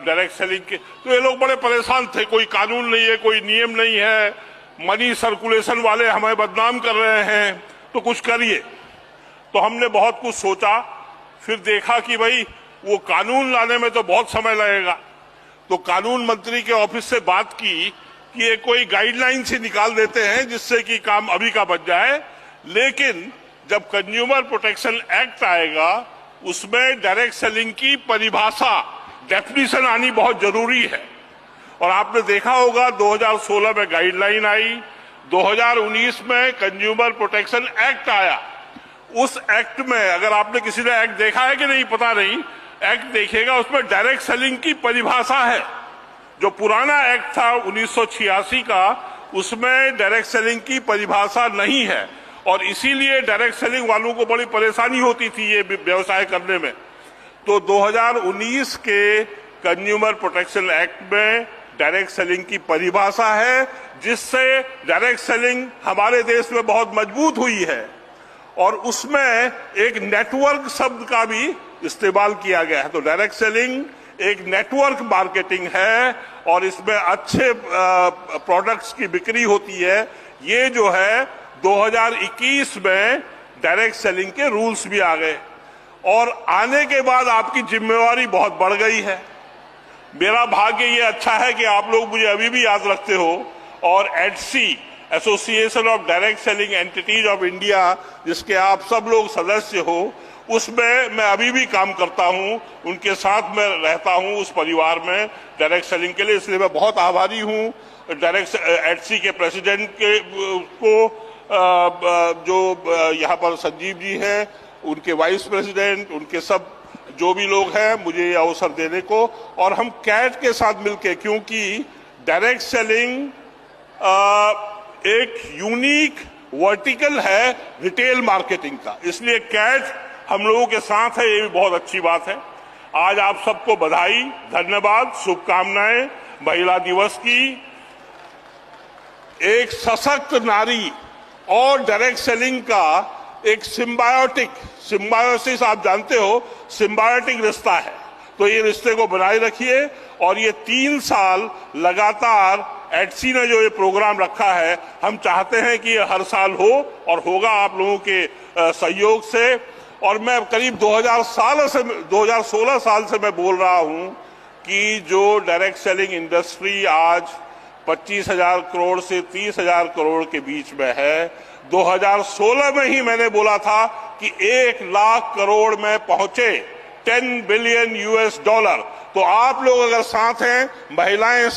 Direct selling के, तो ये लोग बड़े परेशान थे। कोई कानून नहीं है, कोई नियम नहीं है, मनी सर्कुलेशन वाले हमें बदनाम कर रहे हैं, तो कुछ करिए। तो हमने बहुत कुछ सोचा, फिर देखा कि भाई वो कानून लाने में तो बहुत समय लगेगा। तो कानून मंत्री के ऑफिस से बात की कि ये कोई गाइडलाइन से निकाल देते हैं जिससे कि काम अभी का बच जाए, लेकिन जब कंज्यूमर प्रोटेक्शन एक्ट आएगा उसमें डायरेक्ट सेलिंग की परिभाषा, डेफिनेशन आनी बहुत जरूरी है। और आपने देखा होगा 2016 में गाइडलाइन आई, 2019 में कंज्यूमर प्रोटेक्शन एक्ट आया। उस एक्ट में, अगर आपने किसी ने एक्ट देखा है कि नहीं पता नहीं, एक्ट देखिएगा, उसमें डायरेक्ट सेलिंग की परिभाषा है। जो पुराना एक्ट था 1986 का, उसमें डायरेक्ट सेलिंग की परिभाषा नहीं है और इसीलिए डायरेक्ट सेलिंग वालों को बड़ी परेशानी होती थी ये व्यवसाय करने में। तो 2019 के कंज्यूमर प्रोटेक्शन एक्ट में डायरेक्ट सेलिंग की परिभाषा है, जिससे डायरेक्ट सेलिंग हमारे देश में बहुत मजबूत हुई है। और उसमें एक नेटवर्क शब्द का भी इस्तेमाल किया गया है। तो डायरेक्ट सेलिंग एक नेटवर्क मार्केटिंग है और इसमें अच्छे प्रोडक्ट्स की बिक्री होती है। ये जो है 2021 में डायरेक्ट सेलिंग के रूल्स भी आ गए और आने के बाद आपकी जिम्मेवारी बहुत बढ़ गई है। मेरा भाग्य ये अच्छा है कि आप लोग मुझे अभी भी याद रखते हो, और Etsy, association of direct selling entities of India, जिसके आप सब लोग सदस्य हो, उसमें मैं अभी भी काम करता हूं, उनके साथ मैं रहता हूं उस परिवार में डायरेक्ट सेलिंग के लिए। इसलिए मैं बहुत आभारी हूं डायरेक्ट एडसी के प्रेसिडेंट को, जो यहाँ पर संजीव जी हैं, उनके वाइस प्रेसिडेंट, उनके सब जो भी लोग हैं, मुझे ये अवसर देने को। और हम कैट के साथ मिलके, क्योंकि डायरेक्ट सेलिंग एक यूनिक वर्टिकल है रिटेल मार्केटिंग का, इसलिए कैट हम लोगों के साथ है, ये भी बहुत अच्छी बात है। आज आप सबको बधाई, धन्यवाद, शुभकामनाएं महिला दिवस की। एक सशक्त नारी और डायरेक्ट सेलिंग का एक सिम्बायोसिस, आप जानते हो, सिम्बायोटिक रिश्ता है। तो ये रिश्ते को बनाए रखिए। और ये 3 साल लगातार एडसी ने जो ये प्रोग्राम रखा है, हम चाहते हैं कि ये हर साल हो और होगा आप लोगों के सहयोग से। और मैं करीब 2016 साल से मैं बोल रहा हूं कि जो डायरेक्ट सेलिंग इंडस्ट्री आज 25,000 करोड़ से 30,000 करोड़ के बीच में है, 2016 में ही मैंने बोला था कि 1 लाख करोड़ में पहुंचे, $10 बिलियन। तो आप लोग अगर साथ हैं, महिलाएं